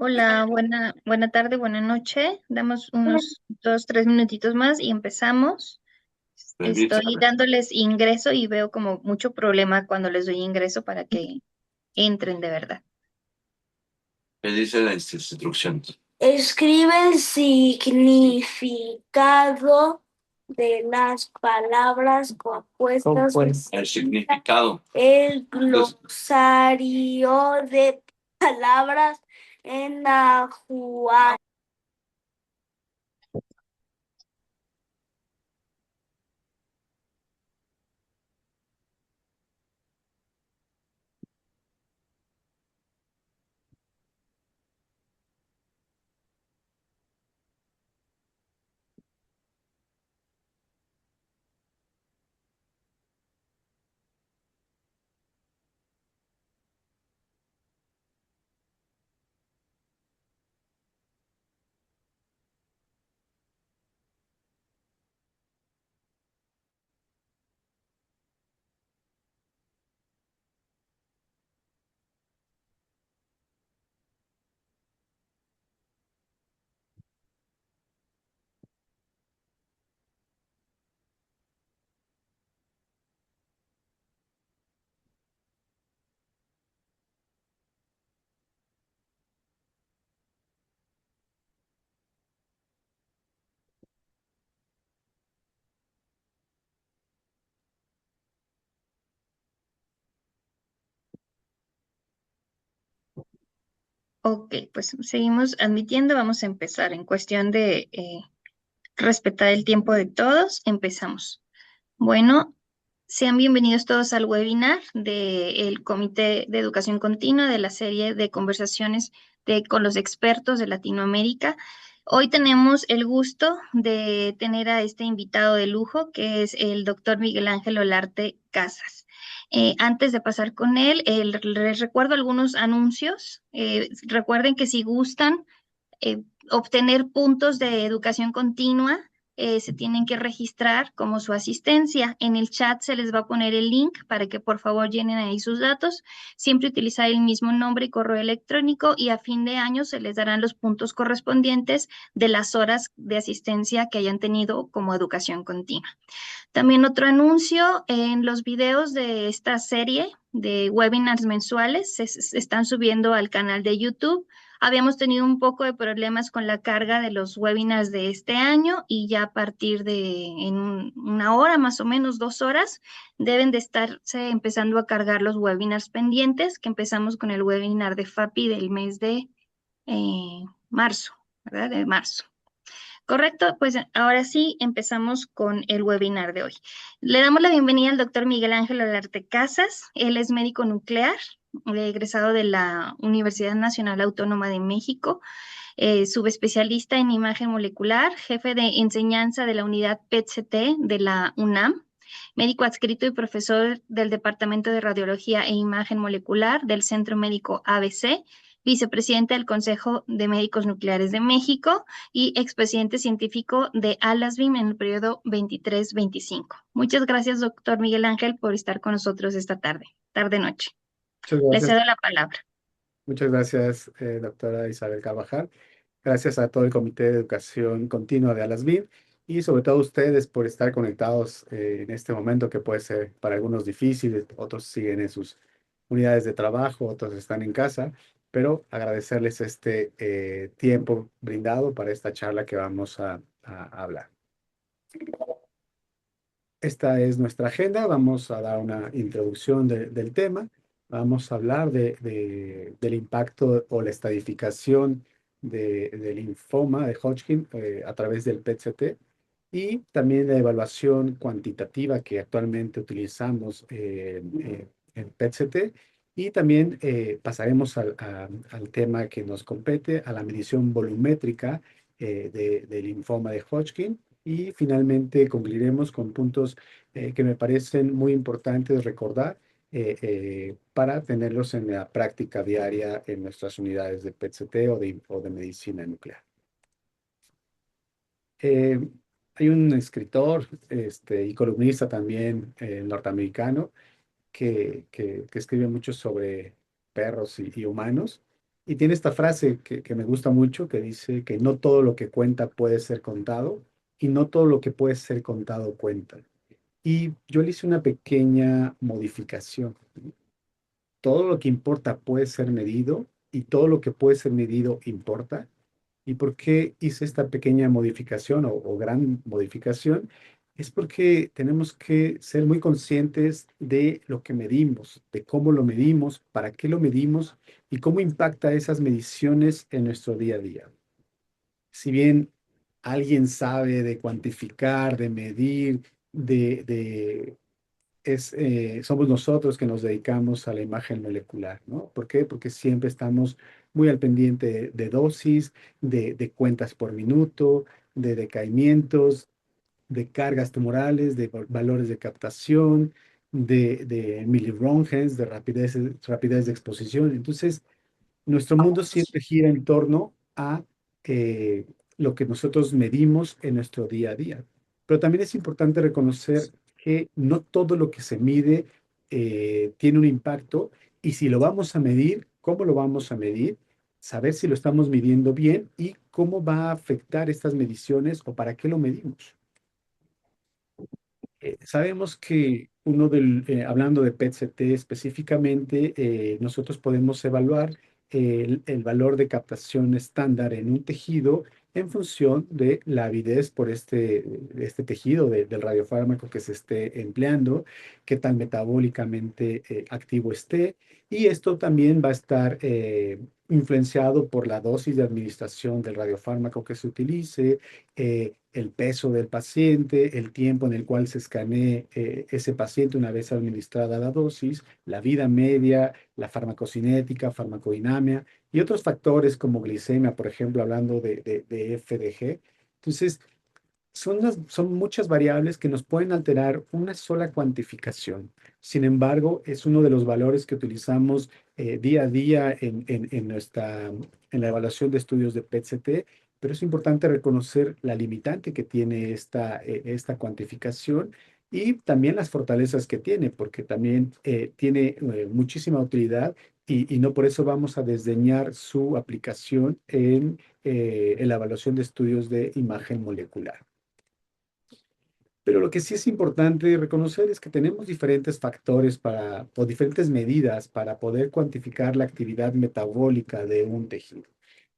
Hola, buena tarde, buena noche. Damos unos 2, 3 minutitos más y empezamos. Permítame. Estoy dándoles ingreso y veo como mucho problema cuando les doy ingreso para que entren de verdad. ¿Qué dice las instrucciones? Escribe el significado de las palabras compuestas. El significado. El Entonces, glosario de palabras en la Juan. Ok, pues seguimos admitiendo. Vamos a empezar. En cuestión de respetar el tiempo de todos, empezamos. Bueno, sean bienvenidos todos al webinar del Comité de Educación Continua de la serie de conversaciones con los expertos de Latinoamérica. Hoy tenemos el gusto de tener a este invitado de lujo, que es el doctor Miguel Ángel Olarte Casas. Antes de pasar con él, les recuerdo algunos anuncios. Recuerden que si gustan obtener puntos de educación continua, se tienen que registrar como su asistencia. En el chat se les va a poner el link para que por favor llenen ahí sus datos. Siempre utilizar el mismo nombre y correo electrónico y a fin de año se les darán los puntos correspondientes de las horas de asistencia que hayan tenido como educación continua. También otro anuncio, en los videos de esta serie de webinars mensuales se están subiendo al canal de YouTube. Habíamos tenido un poco de problemas con la carga de los webinars de este año y ya a partir de una hora, más o menos 2 horas, deben de estarse empezando a cargar los webinars pendientes, que empezamos con el webinar de FAPI del mes de marzo, ¿verdad? De marzo. Correcto, pues ahora sí empezamos con el webinar de hoy. Le damos la bienvenida al doctor Miguel Ángel Olarte Casas. Él es médico nuclear, egresado de la Universidad Nacional Autónoma de México, subespecialista en imagen molecular, jefe de enseñanza de la unidad PET-CT de la UNAM, médico adscrito y profesor del Departamento de Radiología e Imagen Molecular del Centro Médico ABC, vicepresidente del Consejo de Médicos Nucleares de México y expresidente científico de ALASBIM en el periodo 23-25. Muchas gracias, doctor Miguel Ángel, por estar con nosotros esta tarde-noche. Muchas Le gracias, cedo la palabra. muchas gracias, doctora Isabel Carvajal. Gracias a todo el Comité de Educación Continua de ALASBIM y sobre todo a ustedes por estar conectados en este momento que puede ser para algunos difícil, otros siguen en sus unidades de trabajo, otros están en casa, pero agradecerles este tiempo brindado para esta charla que vamos a hablar. Esta es nuestra agenda. Vamos a dar una introducción del tema. Vamos a hablar del impacto o la estadificación del linfoma de Hodgkin a través del PET-CT y también la evaluación cuantitativa que actualmente utilizamos en PET-CT. Y también pasaremos al tema que nos compete, a la medición volumétrica del linfoma de Hodgkin y finalmente concluiremos con puntos que me parecen muy importantes recordar para tenerlos en la práctica diaria en nuestras unidades de PET-CT o de medicina nuclear. Eh, Hay un escritor y columnista también norteamericano que escribe mucho sobre perros y humanos Y tiene esta frase que me gusta mucho, que dice que no todo lo que cuenta puede ser contado y no todo lo que puede ser contado cuenta. Y yo le hice una pequeña modificación. Todo lo que importa puede ser medido y todo lo que puede ser medido importa. ¿Y por qué hice esta pequeña modificación o gran modificación? Es porque tenemos que ser muy conscientes de lo que medimos, de cómo lo medimos, para qué lo medimos y cómo impacta esas mediciones en nuestro día a día. Si bien alguien sabe de cuantificar, de medir, somos nosotros que nos dedicamos a la imagen molecular, ¿no? ¿Por qué? Porque siempre estamos muy al pendiente de dosis, de cuentas por minuto, de decaimientos, de cargas tumorales, de valores de captación, de miliröntgens, de rapidez de exposición. Entonces, nuestro mundo siempre gira en torno a eh, lo que nosotros medimos en nuestro día a día. Pero también es importante reconocer que no todo lo que se mide tiene un impacto y si lo vamos a medir, cómo lo vamos a medir, saber si lo estamos midiendo bien y cómo va a afectar estas mediciones o para qué lo medimos. Sabemos que hablando de PET-CT específicamente, nosotros podemos evaluar el valor de captación estándar en un tejido en función de la avidez por este tejido del radiofármaco que se esté empleando, qué tan metabólicamente activo esté, y esto también va a estar influenciado por la dosis de administración del radiofármaco que se utilice, el peso del paciente, el tiempo en el cual se escanee ese paciente una vez administrada la dosis, la vida media, la farmacocinética, farmacodinámica y otros factores como glicemia, por ejemplo, hablando de FDG. Entonces, son muchas variables que nos pueden alterar una sola cuantificación. Sin embargo, es uno de los valores que utilizamos día a día en la evaluación de estudios de PET-CT, pero es importante reconocer la limitante que tiene esta cuantificación y también las fortalezas que tiene, porque también tiene muchísima utilidad y no por eso vamos a desdeñar su aplicación en la evaluación de estudios de imagen molecular. Pero lo que sí es importante reconocer es que tenemos diferentes factores o diferentes medidas para poder cuantificar la actividad metabólica de un tejido.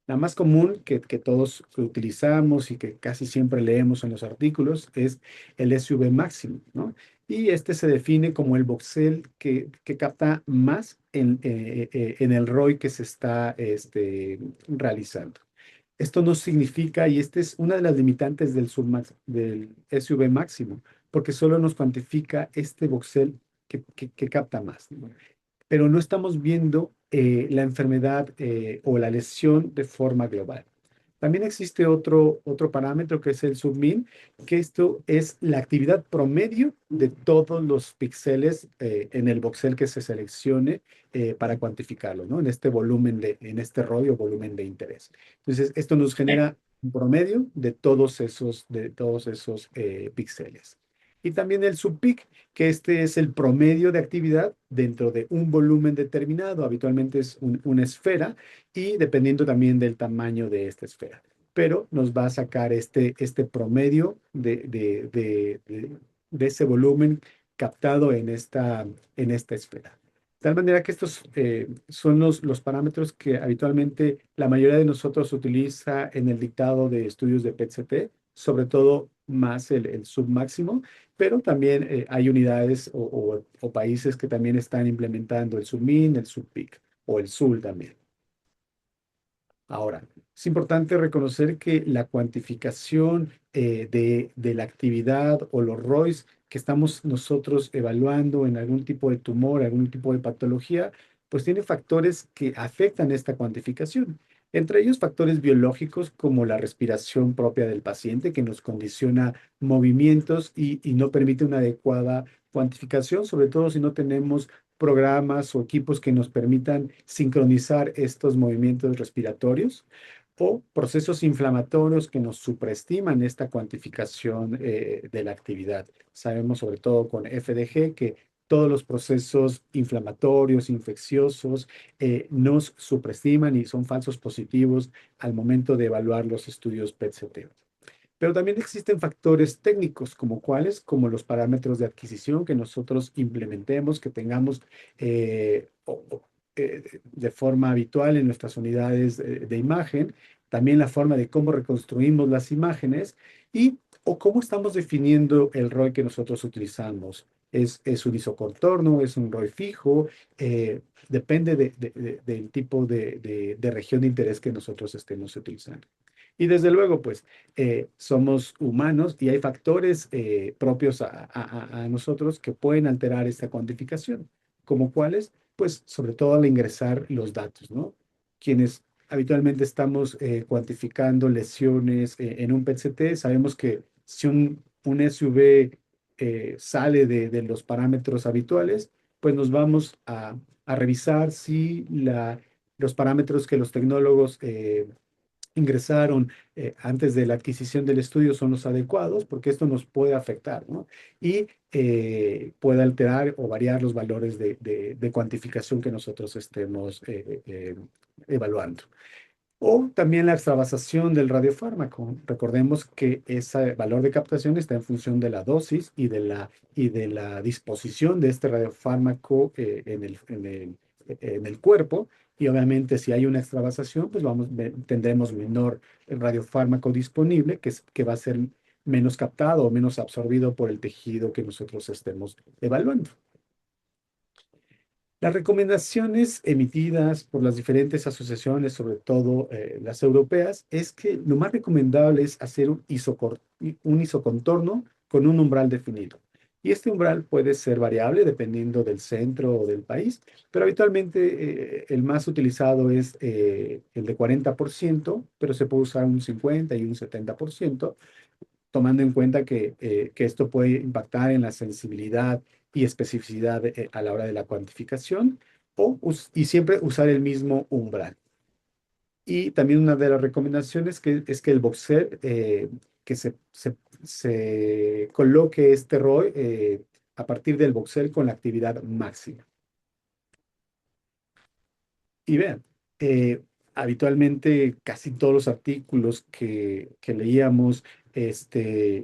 La más común que todos utilizamos y que casi siempre leemos en los artículos es el SUV máximo, ¿no? Y este se define como el voxel que capta más en el ROI que se está realizando. Esto no significa, y esta es una de las limitantes del SUV máximo, porque solo nos cuantifica este voxel que capta más, ¿no? Pero no estamos viendo la enfermedad o la lesión de forma global. También existe otro parámetro que es el submin, que esto es la actividad promedio de todos los píxeles en el voxel que se seleccione para cuantificarlo, ¿no? En este ROI o volumen de interés. Entonces, esto nos genera un promedio de todos esos píxeles. Y también el subpic, que este es el promedio de actividad dentro de un volumen determinado. Habitualmente es una esfera y dependiendo también del tamaño de esta esfera. Pero nos va a sacar este promedio de ese volumen captado en esta esfera. De tal manera que estos son los parámetros que habitualmente la mayoría de nosotros utiliza en el dictado de estudios de PET-CT, sobre todo más el submáximo, pero también hay unidades o países que también están implementando el submin, el subpic o el SUL también. Ahora, es importante reconocer que la cuantificación de la actividad o los ROIs que estamos nosotros evaluando en algún tipo de tumor, algún tipo de patología, pues tiene factores que afectan esta cuantificación. Entre ellos factores biológicos como la respiración propia del paciente que nos condiciona movimientos y no permite una adecuada cuantificación, sobre todo si no tenemos programas o equipos que nos permitan sincronizar estos movimientos respiratorios o procesos inflamatorios que nos supraestiman esta cuantificación de la actividad. Sabemos sobre todo con FDG que todos los procesos inflamatorios, infecciosos, nos superestiman y son falsos positivos al momento de evaluar los estudios PET-CT. Pero también existen factores técnicos, como cuáles, como los parámetros de adquisición que nosotros implementemos, que tengamos de forma habitual en nuestras unidades de imagen, también la forma de cómo reconstruimos las imágenes y o cómo estamos definiendo el ROI que nosotros utilizamos. ¿Es un isocontorno? ¿Es un ROI fijo? Depende del tipo de región de interés que nosotros estemos utilizando. Y desde luego, pues, somos humanos y hay factores propios a nosotros que pueden alterar esta cuantificación, como cuáles, pues, sobre todo al ingresar los datos, ¿no? Quienes habitualmente estamos cuantificando lesiones en un PET-CT, sabemos que si un SUV sale de los parámetros habituales, pues nos vamos a revisar si los parámetros que los tecnólogos ingresaron antes de la adquisición del estudio son los adecuados, porque esto nos puede afectar, ¿no? Y puede alterar o variar los valores de cuantificación que nosotros estemos evaluando. O también la extravasación del radiofármaco. Recordemos que ese valor de captación está en función de la dosis y de la disposición de este radiofármaco en el cuerpo. Y obviamente si hay una extravasación, pues tendremos menor radiofármaco disponible, que va a ser menos captado o menos absorbido por el tejido que nosotros estemos evaluando. Las recomendaciones emitidas por las diferentes asociaciones, sobre todo las europeas, es que lo más recomendable es hacer un isocontorno con un umbral definido. Y este umbral puede ser variable dependiendo del centro o del país, pero habitualmente el más utilizado es el de 40%, pero se puede usar un 50% y un 70%, tomando en cuenta que esto puede impactar en la sensibilidad y especificidad a la hora de la cuantificación, y siempre usar el mismo umbral. Y también una de las recomendaciones es que el boxer, que se coloque este ROI a partir del boxer con la actividad máxima. Y vean, habitualmente casi todos los artículos que leíamos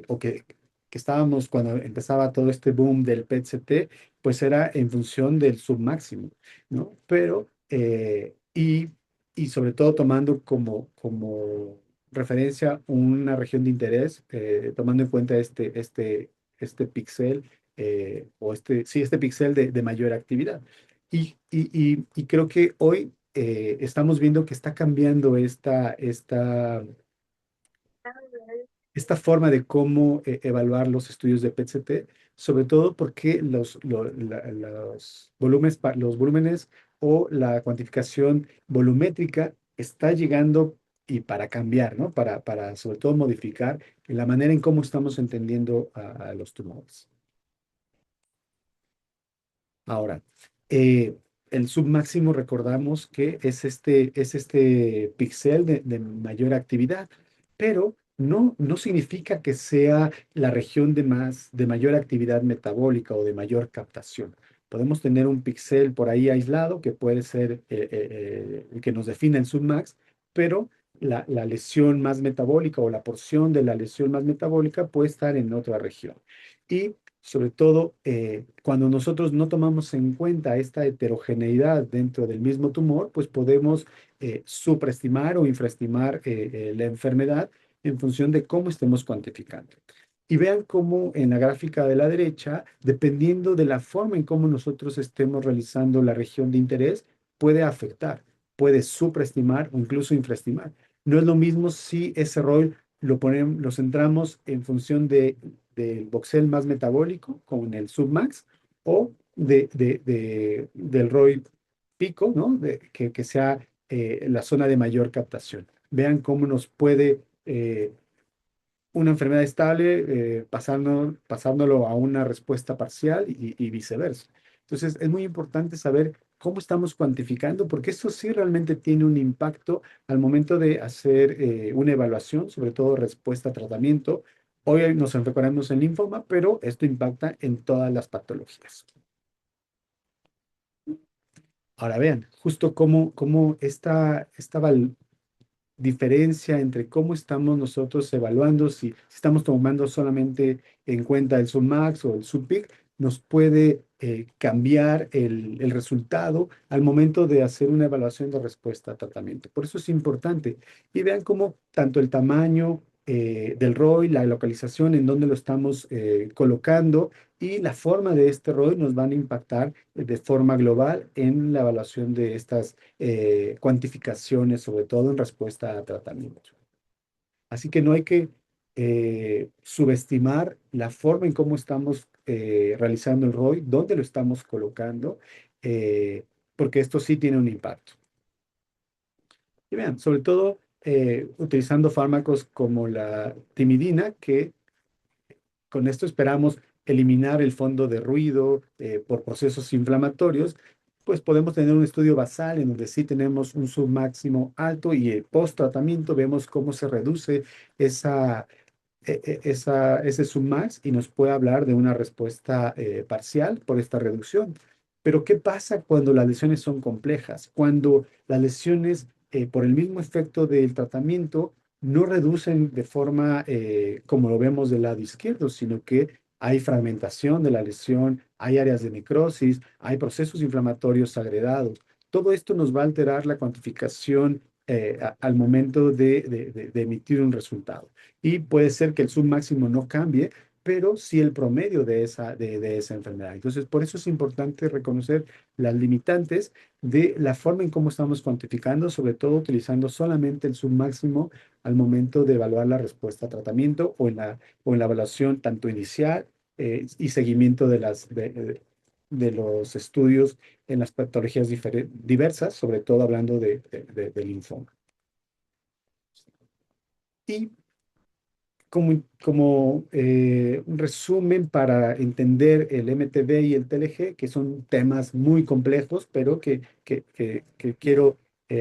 o que estábamos cuando empezaba todo este boom del PET-CT, pues era en función del submáximo, ¿no? Pero, y sobre todo tomando como referencia una región de interés, tomando en cuenta este píxel, este píxel de mayor actividad. Y creo que hoy estamos viendo que está cambiando esta forma de cómo evaluar los estudios de PET-CT, sobre todo porque los volúmenes o la cuantificación volumétrica está llegando y para cambiar, ¿no? Para sobre todo modificar la manera en cómo estamos entendiendo a los tumores. Ahora, el submáximo recordamos que es este píxel de mayor actividad, pero no significa que sea la región de mayor actividad metabólica o de mayor captación. Podemos tener un píxel por ahí aislado que puede ser el que nos define el submax, pero la lesión más metabólica o la porción de la lesión más metabólica puede estar en otra región. Y sobre todo cuando nosotros no tomamos en cuenta esta heterogeneidad dentro del mismo tumor, pues podemos supraestimar o infraestimar la enfermedad en función de cómo estemos cuantificando. Y vean cómo en la gráfica de la derecha, dependiendo de la forma en cómo nosotros estemos realizando la región de interés, puede afectar, puede supraestimar o incluso infraestimar. No es lo mismo si ese rol lo centramos en función del voxel más metabólico con el submax o del ROI pico, ¿no? Que sea la zona de mayor captación. Vean cómo nos puede una enfermedad estable pasándolo a una respuesta parcial y viceversa. Entonces, es muy importante saber cómo estamos cuantificando, porque esto sí realmente tiene un impacto al momento de hacer una evaluación, sobre todo respuesta a tratamiento. Hoy nos enfocaremos en linfoma, pero esto impacta en todas las patologías. Ahora vean, justo cómo esta diferencia entre cómo estamos nosotros evaluando, si estamos tomando solamente en cuenta el Submax o el Subpeak, nos puede cambiar el resultado al momento de hacer una evaluación de respuesta a tratamiento. Por eso es importante. Y vean cómo tanto el tamaño del ROI, la localización en donde lo estamos colocando y la forma de este ROI nos van a impactar de forma global en la evaluación de estas cuantificaciones, sobre todo en respuesta a tratamiento. Así que no hay que subestimar la forma en cómo estamos realizando el ROI, dónde lo estamos colocando, porque esto sí tiene un impacto. Y vean, sobre todo utilizando fármacos como la timidina, que con esto esperamos eliminar el fondo de ruido por procesos inflamatorios, pues podemos tener un estudio basal en donde sí tenemos un submáximo alto y el post-tratamiento vemos cómo se reduce ese submax y nos puede hablar de una respuesta parcial por esta reducción. Pero ¿qué pasa cuando las lesiones son complejas? Cuando las lesiones, por el mismo efecto del tratamiento, no reducen de forma como lo vemos del lado izquierdo, sino que hay fragmentación de la lesión, hay áreas de necrosis, hay procesos inflamatorios agregados. Todo esto nos va a alterar la cuantificación al momento de emitir un resultado. Y puede ser que el submáximo no cambie, pero sí el promedio de esa enfermedad. Entonces, por eso es importante reconocer las limitantes de la forma en cómo estamos cuantificando, sobre todo utilizando solamente el submáximo al momento de evaluar la respuesta a tratamiento o en la evaluación tanto inicial y seguimiento de los estudios en las patologías diversas, sobre todo hablando de linfoma. Y como un resumen para entender el MTB y el TLG, que son temas muy complejos, pero que quiero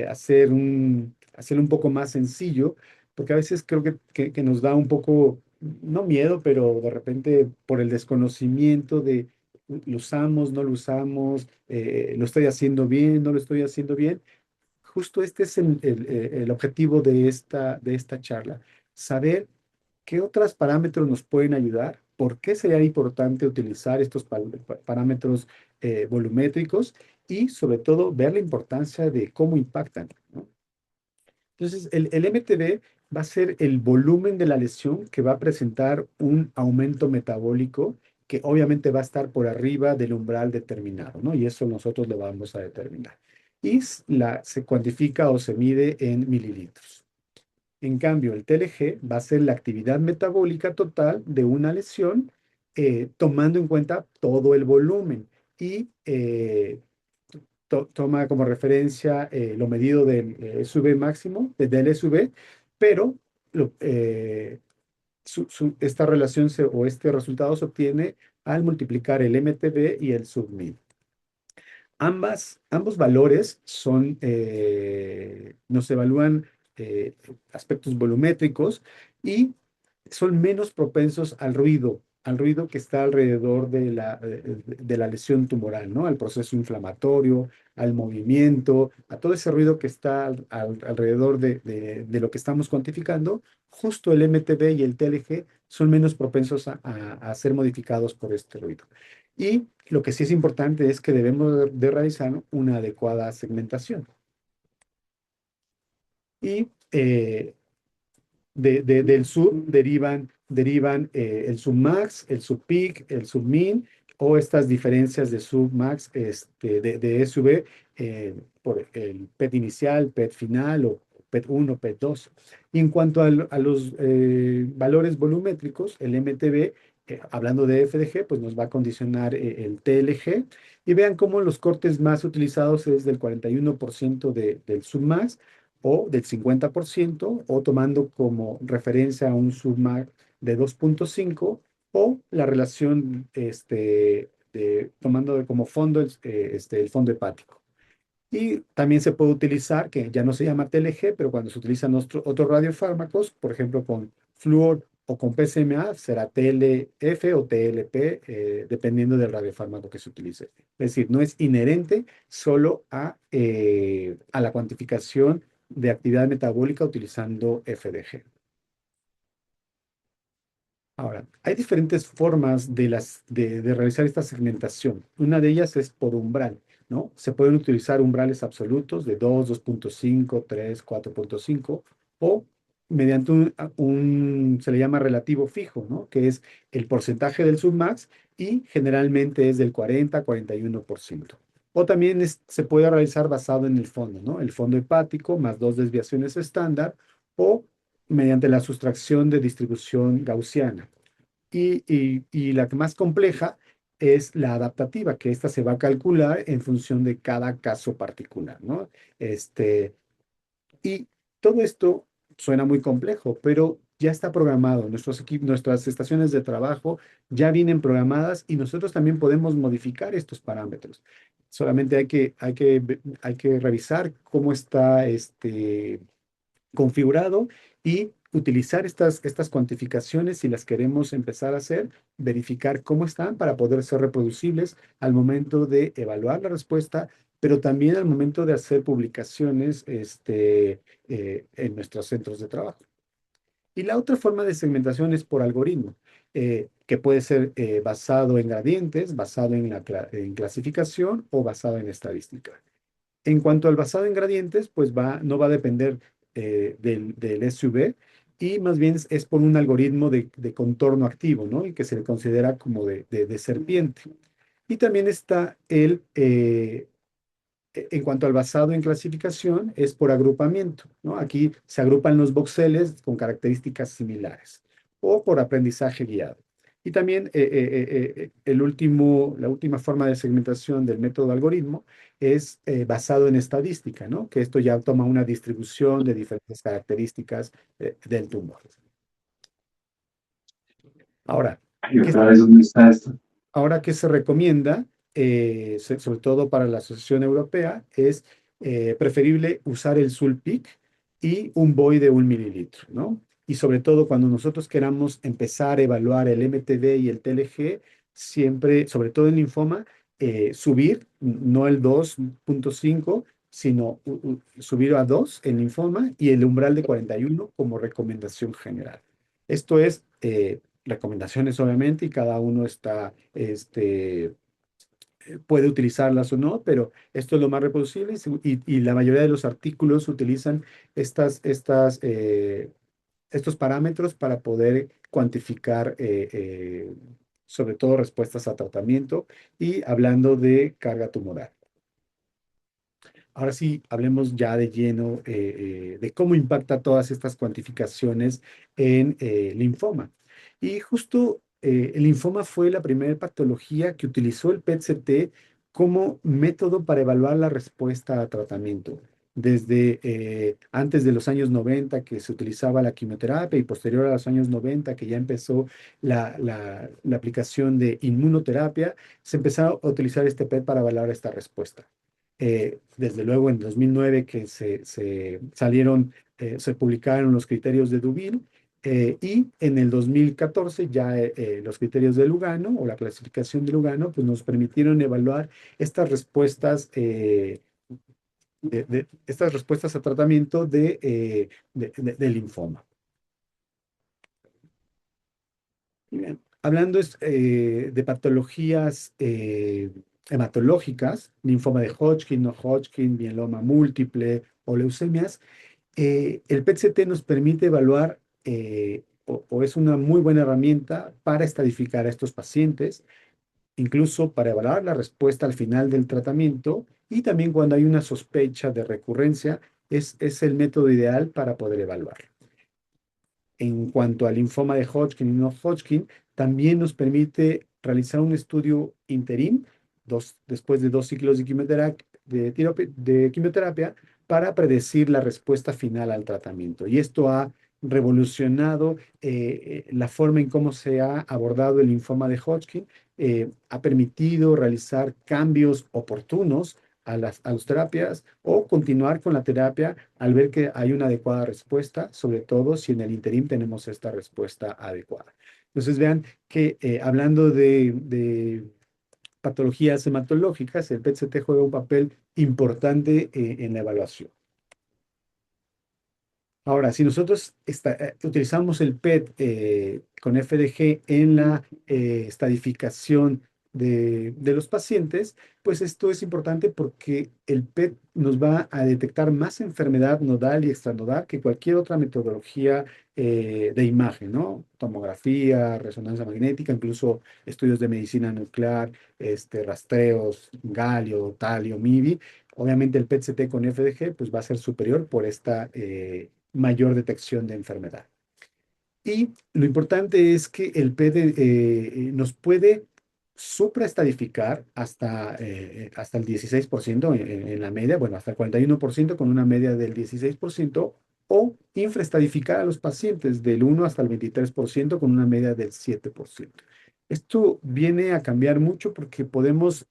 hacerlo un poco más sencillo, porque a veces creo que nos da un poco, no miedo, pero de repente por el desconocimiento de lo usamos, no lo usamos, lo estoy haciendo bien, no lo estoy haciendo bien. Justo este es el objetivo de esta charla, saber qué otros parámetros nos pueden ayudar, por qué sería importante utilizar estos parámetros volumétricos y sobre todo ver la importancia de cómo impactan, ¿no? Entonces, el MTB va a ser el volumen de la lesión que va a presentar un aumento metabólico que obviamente va a estar por arriba del umbral determinado, ¿no? Y eso nosotros lo vamos a determinar. Y se cuantifica o se mide en mililitros. En cambio, el TLG va a ser la actividad metabólica total de una lesión, tomando en cuenta todo el volumen y toma como referencia lo medido del SUV máximo, del SUV, pero esta relación o este resultado se obtiene al multiplicar el MTB y el submin. Ambos valores nos evalúan aspectos volumétricos y son menos propensos al ruido que está alrededor de la lesión tumoral, ¿no? Al proceso inflamatorio, al movimiento, a todo ese ruido que está alrededor de lo que estamos cuantificando. Justo el MTB y el TLG son menos propensos a ser modificados por este ruido. Y lo que sí es importante es que debemos de realizar una adecuada segmentación. Y del sub derivan el submax, el subpeak, el submin o estas diferencias de submax de SUV por el PET inicial, PET final o PET 1, PET 2. Y en cuanto a los valores volumétricos, el MTB, hablando de FDG, pues nos va a condicionar el TLG. Y vean cómo los cortes más utilizados es del 41% del submax, o del 50%, o tomando como referencia un submax de 2.5, o la relación tomando como fondo el fondo hepático. Y también se puede utilizar, que ya no se llama TLG, pero cuando se utilizan otros radiofármacos, por ejemplo con flúor o con PSMA será TLF o TLP, dependiendo del radiofármaco que se utilice. Es decir, no es inherente solo a la cuantificación de actividad metabólica utilizando FDG. Ahora, hay diferentes formas de realizar esta segmentación. Una de ellas es por umbral, ¿no? Se pueden utilizar umbrales absolutos de 2, 2.5, 3, 4.5 o mediante se le llama relativo fijo, ¿no? Que es el porcentaje del submax y generalmente es del 40-41%. O también se puede realizar basado en el fondo, ¿no? El fondo hepático más dos desviaciones estándar o mediante la sustracción de distribución gaussiana. Y la que más compleja es la adaptativa, que esta se va a calcular en función de cada caso particular, ¿no? Y todo esto suena muy complejo, pero ya está programado. Nuestras estaciones de trabajo ya vienen programadas y nosotros también podemos modificar estos parámetros. Solamente hay que revisar cómo está configurado y utilizar estas cuantificaciones si las queremos empezar a hacer, verificar cómo están para poder ser reproducibles al momento de evaluar la respuesta, pero también al momento de hacer publicaciones en nuestros centros de trabajo. Y la otra forma de segmentación es por algoritmo, que puede ser basado en gradientes, basado en clasificación o basado en estadística. En cuanto al basado en gradientes, pues no va a depender del SUV y más bien es por un algoritmo de contorno activo, ¿no? Y que se le considera como de serpiente. Y también está en cuanto al basado en clasificación, es por agrupamiento, ¿no? Aquí se agrupan los voxeles con características similares o por aprendizaje guiado. Y también la última forma de segmentación del método algoritmo es basado en estadística, ¿no? Que esto ya toma una distribución de diferentes características del tumor. Ahora, ¿Y otra vez dónde está esto? ahora, ¿qué se recomienda? Sobre todo para la Asociación Europea, es preferible usar el Sulpic y un BOI de 1 mililitro, ¿no? Y sobre todo cuando nosotros queramos empezar a evaluar el MTD y el TLG, siempre, sobre todo en linfoma, subir, no el 2.5, sino subir a 2 en linfoma y el umbral de 41 como recomendación general. Esto es recomendaciones, obviamente, y cada uno puede utilizarlas o no, pero esto es lo más reproducible y la mayoría de los artículos utilizan estos parámetros para poder cuantificar, sobre todo, respuestas a tratamiento y hablando de carga tumoral. Ahora sí, hablemos ya de lleno de cómo impacta todas estas cuantificaciones en linfoma. Y justo el linfoma fue la primera patología que utilizó el PET-CT como método para evaluar la respuesta a tratamiento. Desde antes de los años 90 que se utilizaba la quimioterapia y posterior a los años 90 que ya empezó la aplicación de inmunoterapia, se empezó a utilizar este PET para evaluar esta respuesta. Desde luego en 2009 que se publicaron los criterios de Deauville y en el 2014 ya los criterios de Lugano o la clasificación de Lugano pues nos permitieron evaluar estas respuestas a tratamiento de linfoma. Bien. Hablando de patologías hematológicas, linfoma de Hodgkin, no Hodgkin, mieloma múltiple o leucemias, el PET-CT nos permite evaluar o es una muy buena herramienta para estadificar a estos pacientes, incluso para evaluar la respuesta al final del tratamiento y también cuando hay una sospecha de recurrencia, es el método ideal para poder evaluar. En cuanto al linfoma de Hodgkin y no Hodgkin, también nos permite realizar un estudio interim después de 2 ciclos de quimioterapia para predecir la respuesta final al tratamiento. Y esto ha revolucionado la forma en cómo se ha abordado el linfoma de Hodgkin, ha permitido realizar cambios oportunos a las terapias o continuar con la terapia al ver que hay una adecuada respuesta, sobre todo si en el interín tenemos esta respuesta adecuada. Entonces vean que hablando de patologías hematológicas, el PET-CT juega un papel importante en la evaluación. Ahora, si nosotros utilizamos el PET con FDG en la estadificación de los pacientes, pues esto es importante porque el PET nos va a detectar más enfermedad nodal y extranodal que cualquier otra metodología de imagen, ¿no? Tomografía, resonancia magnética, incluso estudios de medicina nuclear, rastreos, galio, talio, MIBI. Obviamente el PET-CT con FDG pues va a ser superior por esta mayor detección de enfermedad. Y lo importante es que el PD nos puede supraestadificar hasta el 16% en la media, bueno, hasta el 41% con una media del 16%, o infraestadificar a los pacientes del 1 hasta el 23% con una media del 7%. Esto viene a cambiar mucho porque podemos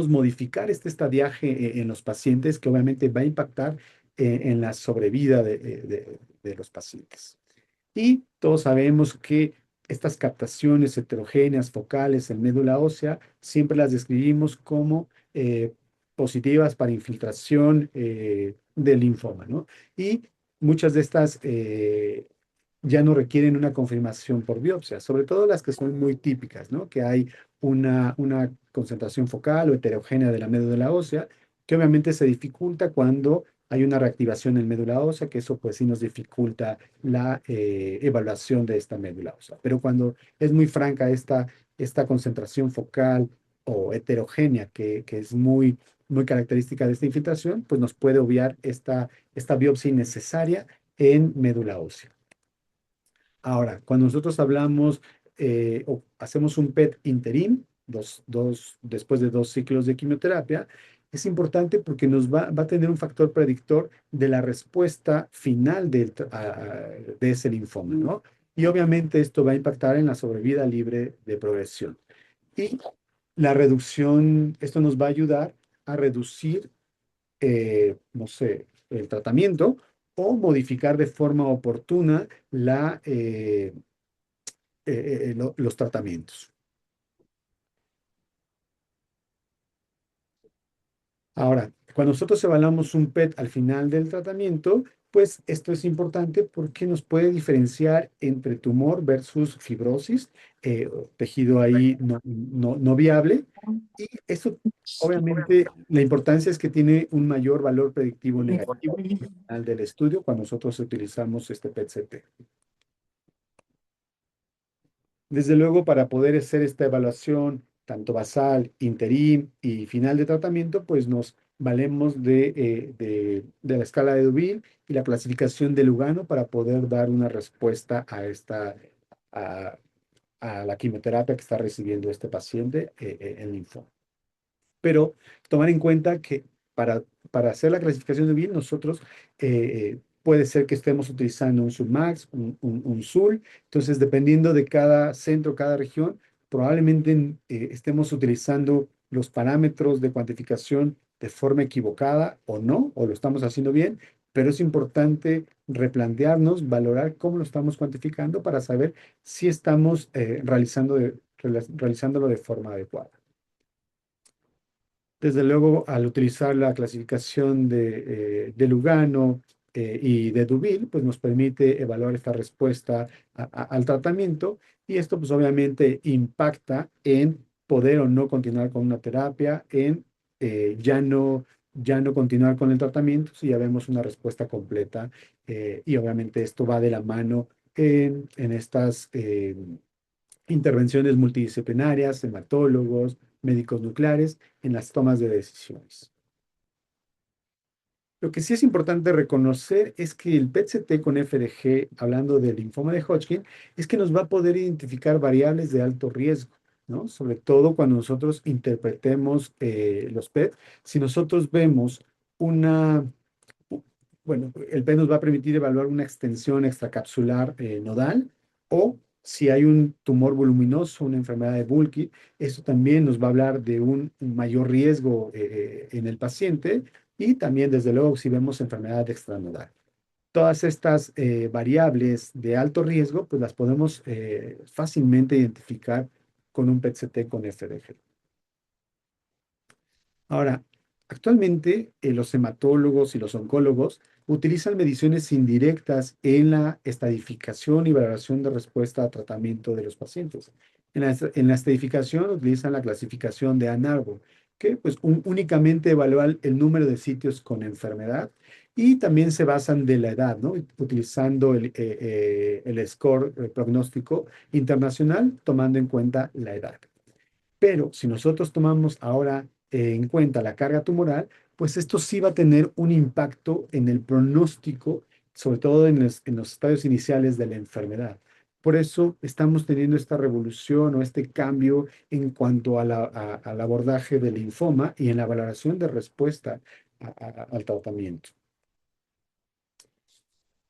modificar este estadiaje en los pacientes que obviamente va a impactar en la sobrevida de los pacientes. Y todos sabemos que estas captaciones heterogéneas focales en médula ósea siempre las describimos como positivas para infiltración del linfoma, ¿no? Y muchas de estas ya no requieren una confirmación por biopsia, sobre todo las que son muy típicas, ¿no? Que hay una concentración focal o heterogénea de la médula ósea, que obviamente se dificulta cuando hay una reactivación en médula ósea, que eso pues sí nos dificulta la evaluación de esta médula ósea. Pero cuando es muy franca esta concentración focal o heterogénea, que es muy característica de esta infiltración, pues nos puede obviar esta biopsia innecesaria en médula ósea. Ahora, cuando nosotros hablamos o hacemos un PET interín, después de 2 ciclos de quimioterapia, es importante porque nos va a tener un factor predictor de la respuesta final de ese linfoma, ¿no? Y obviamente esto va a impactar en la sobrevida libre de progresión. Y la reducción, esto nos va a ayudar a reducir, no sé, el tratamiento o modificar de forma oportuna los tratamientos. Ahora, cuando nosotros evaluamos un PET al final del tratamiento, pues esto es importante porque nos puede diferenciar entre tumor versus fibrosis, tejido ahí no viable. Y eso, obviamente, la importancia es que tiene un mayor valor predictivo negativo al final del estudio cuando nosotros utilizamos este PET-CT. Desde luego, para poder hacer esta evaluación, tanto basal, interim y final de tratamiento, pues nos valemos de la escala de Deauville y la clasificación de Lugano para poder dar una respuesta a, a la quimioterapia que está recibiendo este paciente en linfoma. Pero tomar en cuenta que para hacer la clasificación de Deauville, nosotros puede ser que estemos utilizando un Submax, un SUL. Entonces, dependiendo de cada centro, cada región, probablemente estemos utilizando los parámetros de cuantificación de forma equivocada o no, o lo estamos haciendo bien, pero es importante replantearnos, valorar cómo lo estamos cuantificando para saber si estamos realizándolo de forma adecuada. Desde luego, al utilizar la clasificación de Lugano y de Deauville, pues nos permite evaluar esta respuesta al tratamiento, y esto pues obviamente impacta en poder o no continuar con una terapia, en ya no continuar con el tratamiento si ya vemos una respuesta completa, y obviamente esto va de la mano en estas intervenciones multidisciplinarias, hematólogos, médicos nucleares, en las tomas de decisiones. Lo que sí es importante reconocer es que el PET-CT con FDG, hablando del linfoma de Hodgkin, es que nos va a poder identificar variables de alto riesgo, ¿no? Sobre todo cuando nosotros interpretemos los PET. Si nosotros vemos bueno, el PET nos va a permitir evaluar una extensión extracapsular nodal o Si hay un tumor voluminoso, una enfermedad de Bulky, eso también nos va a hablar de un mayor riesgo en el paciente y también, desde luego, si vemos enfermedad extranodal. Todas estas variables de alto riesgo, pues las podemos fácilmente identificar con un PET-CT con FDG. Ahora, actualmente los hematólogos y los oncólogos utilizan mediciones indirectas en la estadificación y valoración de respuesta a tratamiento de los pacientes. En la estadificación utilizan la clasificación de Ann Arbor, que pues únicamente evalúa el número de sitios con enfermedad y también se basan de la edad, ¿no? Utilizando el score pronóstico internacional, tomando en cuenta la edad. Pero si nosotros tomamos ahora en cuenta la carga tumoral, pues esto sí va a tener un impacto en el pronóstico, sobre todo en los estadios iniciales de la enfermedad. Por eso estamos teniendo esta revolución o este cambio en cuanto al abordaje del linfoma y en la valoración de respuesta al tratamiento.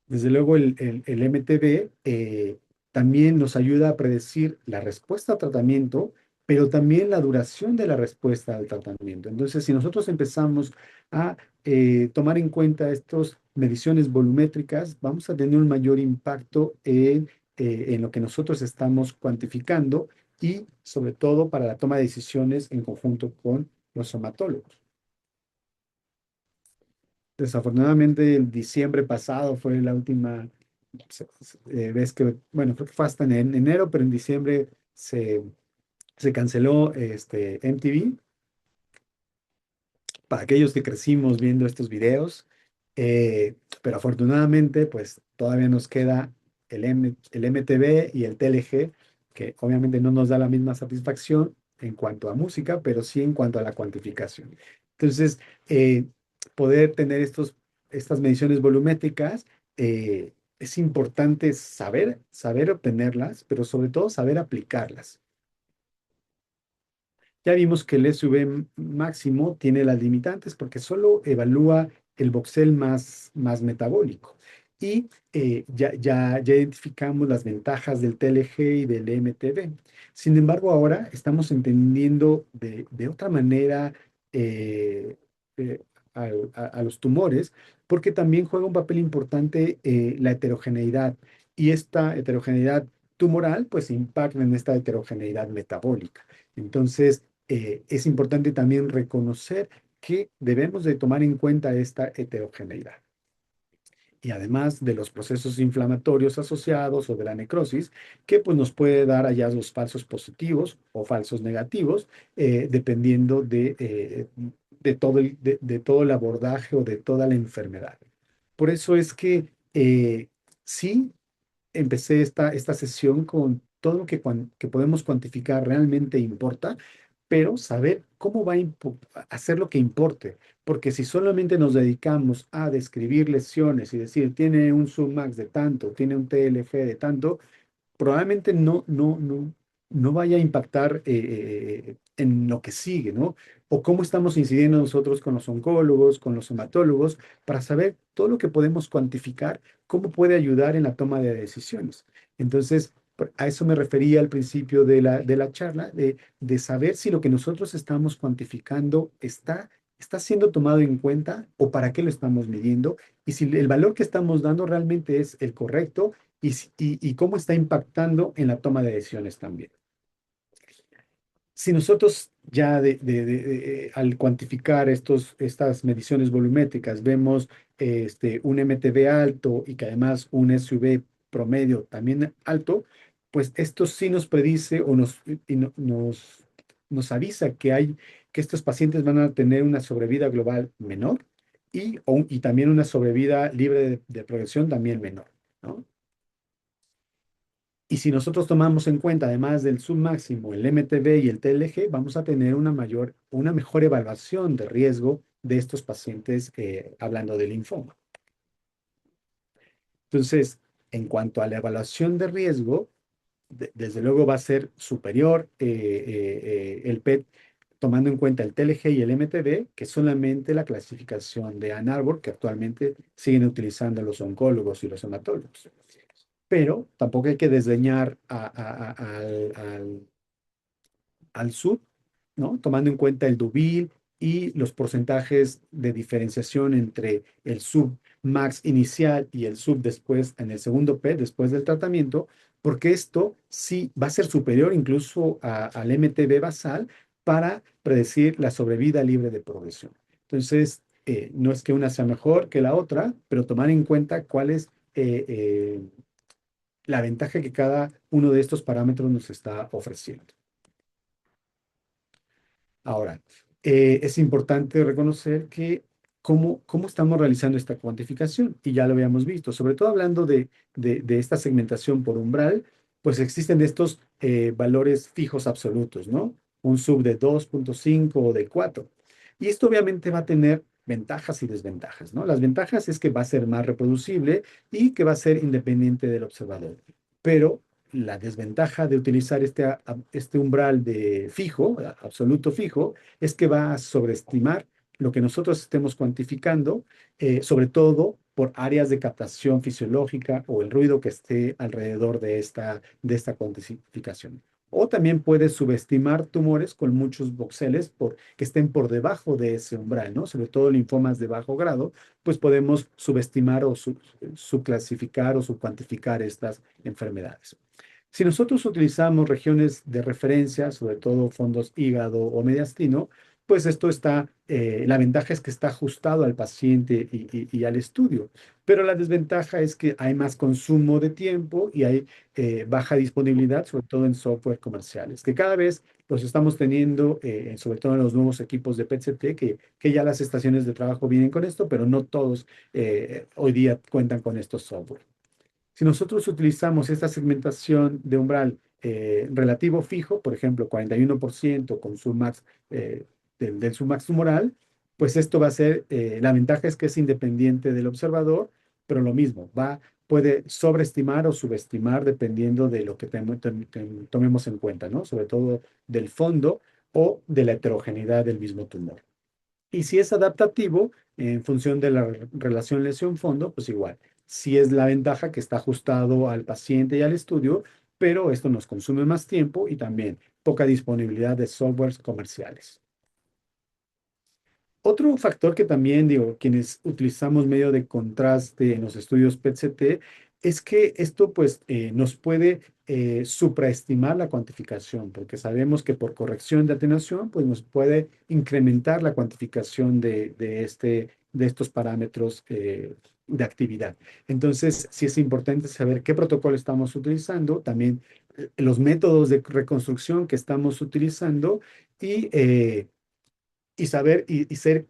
Desde luego, el MTB también nos ayuda a predecir la respuesta al tratamiento, pero también la duración de la respuesta al tratamiento. Entonces, si nosotros empezamos a tomar en cuenta estas mediciones volumétricas, vamos a tener un mayor impacto en lo que nosotros estamos cuantificando y sobre todo para la toma de decisiones en conjunto con los hematólogos. Desafortunadamente, el diciembre pasado fue la última vez que, bueno, creo que fue hasta en enero, pero en diciembre se canceló MTV. Para aquellos que crecimos viendo estos videos, pero afortunadamente, pues todavía nos queda el MTV y el TLG, que obviamente no nos da la misma satisfacción en cuanto a música, pero sí en cuanto a la cuantificación. Entonces, poder tener estas mediciones volumétricas, es importante saber obtenerlas, pero sobre todo saber aplicarlas. Ya vimos que el SUV máximo tiene las limitantes porque solo evalúa el voxel más metabólico. Y ya identificamos las ventajas del TLG y del MTB. Sin embargo, ahora estamos entendiendo de otra manera eh, eh, a los tumores, porque también juega un papel importante la heterogeneidad. Y esta heterogeneidad tumoral, pues impacta en esta heterogeneidad metabólica. Entonces, es importante también reconocer que debemos de tomar en cuenta esta heterogeneidad. Y además de los procesos inflamatorios asociados o de la necrosis, que pues nos puede dar hallazgos falsos positivos o falsos negativos, dependiendo de todo el abordaje o de toda la enfermedad. Por eso es que sí empecé esta sesión con todo lo que podemos cuantificar realmente importa, pero saber cómo va a hacer lo que importe. Porque si solamente nos dedicamos a describir lesiones y decir, tiene un Sumax de tanto, tiene un TLG de tanto, probablemente no vaya a impactar en lo que sigue, ¿no? O cómo estamos incidiendo nosotros con los oncólogos, con los hematólogos, para saber todo lo que podemos cuantificar, cómo puede ayudar en la toma de decisiones. Entonces, a eso me refería al principio de la charla, de saber si lo que nosotros estamos cuantificando está siendo tomado en cuenta o para qué lo estamos midiendo y si el valor que estamos dando realmente es el correcto y cómo está impactando en la toma de decisiones también. Si nosotros ya al cuantificar estas mediciones volumétricas vemos un MTB alto y que además un SUV promedio también alto, pues esto sí nos predice o nos avisa que estos pacientes van a tener una sobrevida global menor y también una sobrevida libre de progresión también menor, ¿no? Y si nosotros tomamos en cuenta, además del submáximo, el MTB y el TLG, vamos a tener una mejor evaluación de riesgo de estos pacientes hablando de linfoma. Entonces, en cuanto a la evaluación de riesgo, desde luego va a ser superior el PET, tomando en cuenta el TLG y el MTB, que solamente la clasificación de Ann Arbor, que actualmente siguen utilizando los oncólogos y los hematólogos. pero tampoco hay que desdeñar al sub, ¿no? Tomando en cuenta el Dubil y los porcentajes de diferenciación entre el sub max inicial y el sub después, en el segundo P, después del tratamiento, porque esto sí va a ser superior incluso al MTB basal para predecir la sobrevida libre de progresión. Entonces, no es que una sea mejor que la otra, pero tomar en cuenta cuál es la ventaja que cada uno de estos parámetros nos está ofreciendo. Ahora, es importante reconocer que cómo estamos realizando esta cuantificación, y ya lo habíamos visto, sobre todo hablando de esta segmentación por umbral, pues existen estos valores fijos absolutos, ¿no? Un sub de 2.5 o de 4. Y esto obviamente va a tener ventajas y desventajas, ¿no? Las ventajas es que va a ser más reproducible y que va a ser independiente del observador. Pero la desventaja de utilizar este umbral de fijo, absoluto fijo, es que va a sobreestimar lo que nosotros estemos cuantificando, sobre todo por áreas de captación fisiológica o el ruido que esté alrededor de esta cuantificación. O también puede subestimar tumores con muchos voxeles que estén por debajo de ese umbral, ¿no? Sobre todo linfomas de bajo grado, pues podemos subestimar o subclasificar o subcuantificar estas enfermedades. Si nosotros utilizamos regiones de referencia, sobre todo fondos hígado o mediastino, pues la ventaja es que está ajustado al paciente y al estudio, pero la desventaja es que hay más consumo de tiempo y hay baja disponibilidad, sobre todo en software comerciales, que cada vez los estamos teniendo, sobre todo en los nuevos equipos de PET-CT, que ya las estaciones de trabajo vienen con esto, pero no todos hoy día cuentan con estos software. Si nosotros utilizamos esta segmentación de umbral relativo fijo, por ejemplo, 41% con Submax, del Submax tumoral, pues esto va a ser, la ventaja es que es independiente del observador, pero lo mismo, puede sobreestimar o subestimar dependiendo de lo que tomemos en cuenta, ¿no? Sobre todo del fondo o de la heterogeneidad del mismo tumor. Y si es adaptativo, en función de la relación lesión-fondo, pues igual. Si es la ventaja que está ajustado al paciente y al estudio, pero esto nos consume más tiempo y también poca disponibilidad de softwares comerciales. Otro factor que también, digo, quienes utilizamos medio de contraste en los estudios PET-CT, es que esto pues nos puede supraestimar la cuantificación, porque sabemos que por corrección de atenuación pues nos puede incrementar la cuantificación de estos parámetros de actividad. Entonces, sí es importante saber qué protocolo estamos utilizando, también los métodos de reconstrucción que estamos utilizando y saber y ser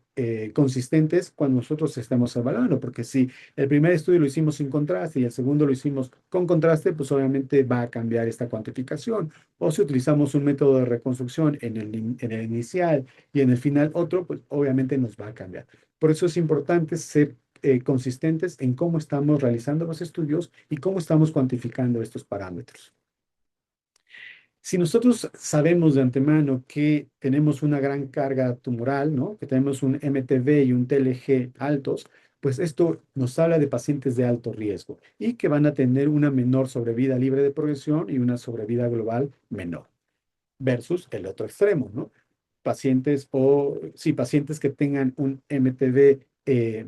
consistentes cuando nosotros estemos evaluando, porque si el primer estudio lo hicimos sin contraste y el segundo lo hicimos con contraste, pues obviamente va a cambiar esta cuantificación. O si utilizamos un método de reconstrucción en el inicial y en el final otro, pues obviamente nos va a cambiar. Por eso es importante ser consistentes en cómo estamos realizando los estudios y cómo estamos cuantificando estos parámetros. Si nosotros sabemos de antemano que tenemos una gran carga tumoral, ¿no? Que tenemos un MTV y un TLG altos, pues esto nos habla de pacientes de alto riesgo y que van a tener una menor sobrevida libre de progresión y una sobrevida global menor. Versus el otro extremo, ¿no? Pacientes que tengan un MTV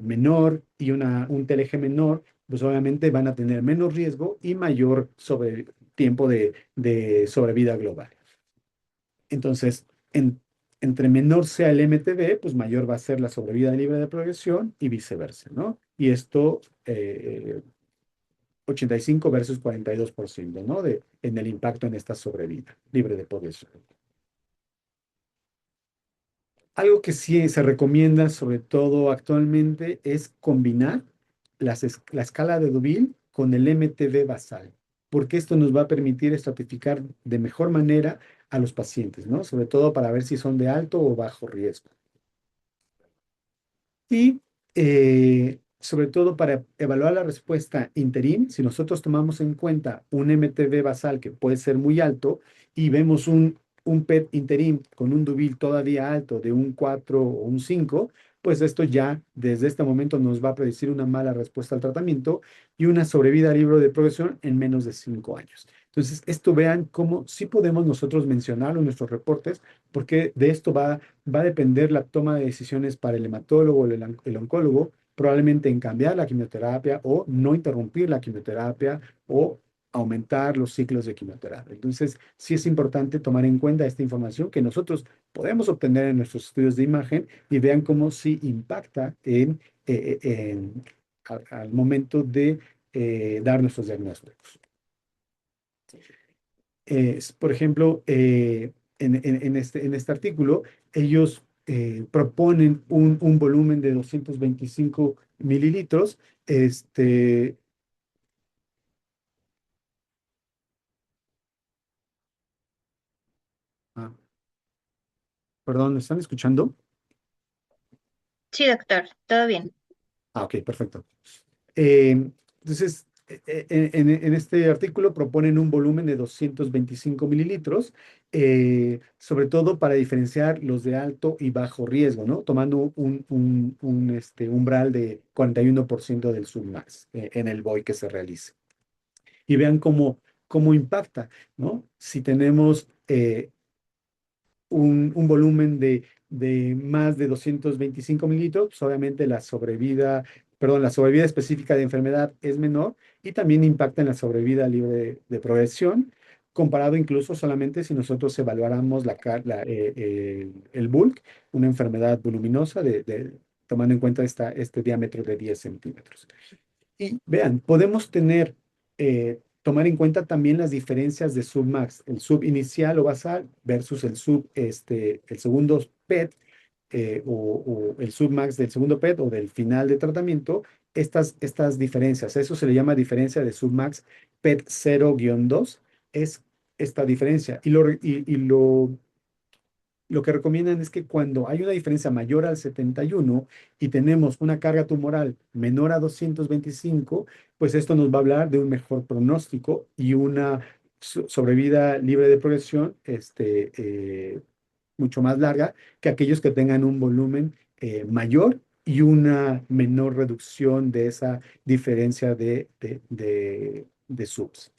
menor y un TLG menor, pues obviamente van a tener menos riesgo y mayor tiempo de sobrevida global. Entonces, entre menor sea el MTV, pues mayor va a ser la sobrevida libre de progresión y viceversa, ¿no? Y esto, 85 versus 42%, ¿no? En el impacto en esta sobrevida libre de progresión. Algo que sí se recomienda, sobre todo actualmente, es combinar la escala de Deauville con el MTV basal, porque esto nos va a permitir estratificar de mejor manera a los pacientes, ¿no? Sobre todo para ver si son de alto o bajo riesgo. Y sobre todo para evaluar la respuesta interim, si nosotros tomamos en cuenta un MTV basal que puede ser muy alto y vemos un PET interim con un Deauville todavía alto de un 4 o un 5, pues esto ya desde este momento nos va a predecir una mala respuesta al tratamiento y una sobrevida libre de progresión en menos de 5 años. Entonces, esto vean cómo sí podemos nosotros mencionarlo en nuestros reportes, porque de esto va a depender la toma de decisiones para el hematólogo o el oncólogo, probablemente en cambiar la quimioterapia o no interrumpir la quimioterapia o aumentar los ciclos de quimioterapia. Entonces, sí es importante tomar en cuenta esta información que nosotros podemos obtener en nuestros estudios de imagen y vean cómo sí impacta al momento de dar nuestros diagnósticos. Por ejemplo, en este artículo, ellos proponen un volumen de 225 mililitros. Ah, perdón, ¿me están escuchando? Sí, doctor, todo bien. Ok, perfecto. Entonces, en este artículo proponen un volumen de 225 mililitros, sobre todo para diferenciar los de alto y bajo riesgo, ¿no? Tomando un umbral de 41% del Submax en el BOI que se realice. Y vean cómo impacta, ¿no? Si tenemos un volumen de más de 225 mililitros, pues obviamente la sobrevida específica de enfermedad es menor y también impacta en la sobrevida libre de progresión, comparado incluso solamente si nosotros evaluáramos el bulk, una enfermedad voluminosa tomando en cuenta este diámetro de 10 centímetros. Y vean, podemos tomar en cuenta también las diferencias de submax, el sub inicial o basal versus el segundo PET, o el submax del segundo PET o del final de tratamiento, estas diferencias. Eso se le llama diferencia de submax PET 0-2, es esta diferencia. Lo que recomiendan es que cuando hay una diferencia mayor al 71 y tenemos una carga tumoral menor a 225, pues esto nos va a hablar de un mejor pronóstico y una sobrevida libre de progresión mucho más larga que aquellos que tengan un volumen mayor y una menor reducción de esa diferencia de subs.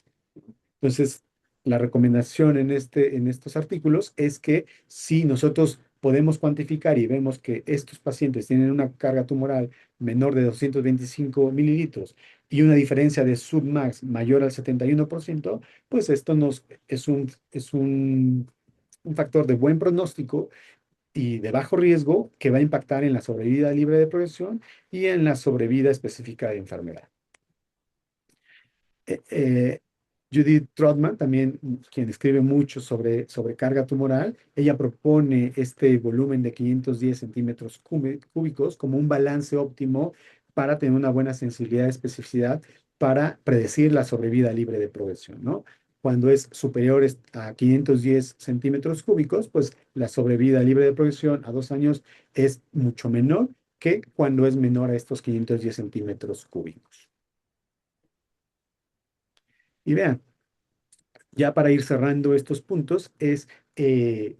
Entonces, la recomendación en estos artículos es que si nosotros podemos cuantificar y vemos que estos pacientes tienen una carga tumoral menor de 225 mililitros y una diferencia de submax mayor al 71%, pues esto es un factor de buen pronóstico y de bajo riesgo que va a impactar en la sobrevida libre de progresión y en la sobrevida específica de enfermedad. eh, eh, Judith Trotman, también quien escribe mucho sobre carga tumoral, ella propone este volumen de 510 centímetros cúbicos como un balance óptimo para tener una buena sensibilidad y especificidad para predecir la sobrevida libre de progresión, ¿no? Cuando es superior a 510 centímetros cúbicos, pues la sobrevida libre de progresión a 2 años es mucho menor que cuando es menor a estos 510 centímetros cúbicos. Y vean, ya para ir cerrando estos puntos, es el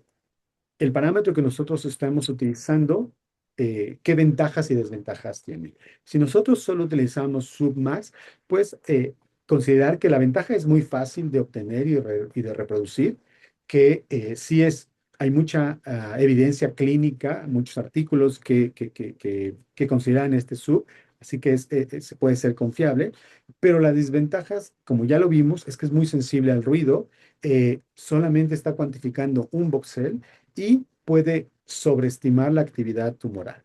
parámetro que nosotros estamos utilizando, qué ventajas y desventajas tiene. Si nosotros solo utilizamos Submax, pues considerar que la ventaja es muy fácil de obtener y de reproducir, que hay mucha evidencia clínica, muchos artículos que consideran este sub, así que se puede ser confiable, pero las desventajas, como ya lo vimos, es que es muy sensible al ruido, solamente está cuantificando un voxel y puede sobreestimar la actividad tumoral.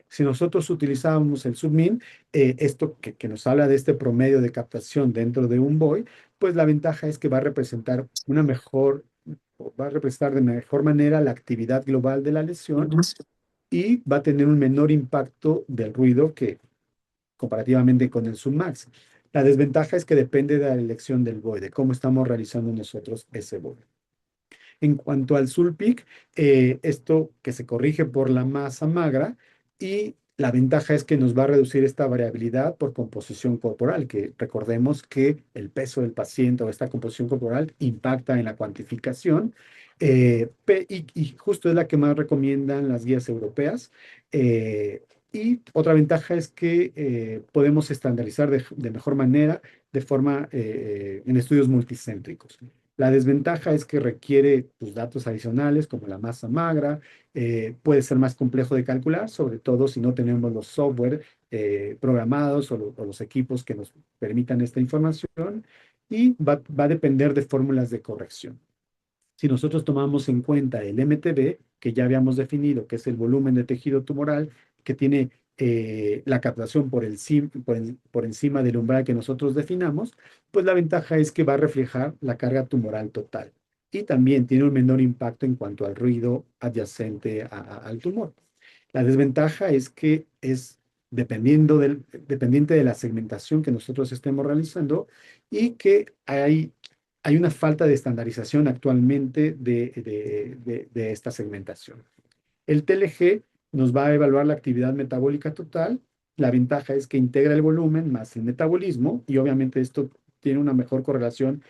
Si nosotros utilizamos el submin, esto que nos habla de este promedio de captación dentro de un BOI, pues la ventaja es que va a representar de mejor manera la actividad global de la lesión y va a tener un menor impacto del ruido que comparativamente con el submax. La desventaja es que depende de la elección del BOI, de cómo estamos realizando nosotros ese BOI. En cuanto al Sulpic, esto que se corrige por la masa magra y la ventaja es que nos va a reducir esta variabilidad por composición corporal, que recordemos que el peso del paciente o esta composición corporal impacta en la cuantificación Y justo es la que más recomiendan las guías europeas. Y otra ventaja es que podemos estandarizar de mejor manera, de forma en estudios multicéntricos. La desventaja es que requiere pues, datos adicionales como la masa magra, puede ser más complejo de calcular, sobre todo si no tenemos los software programados o los equipos que nos permitan esta información, y va a depender de fórmulas de corrección. Si nosotros tomamos en cuenta el MTB, que ya habíamos definido, que es el volumen de tejido tumoral, que tiene la captación por encima del umbral que nosotros definamos, pues la ventaja es que va a reflejar la carga tumoral total. Y también tiene un menor impacto en cuanto al ruido adyacente al tumor. La desventaja es que es dependiente de la segmentación que nosotros estemos realizando, y que hay una falta de estandarización actualmente de esta segmentación. El TLG nos va a evaluar la actividad metabólica total. La ventaja es que integra el volumen más el metabolismo, y obviamente esto tiene una mejor correlación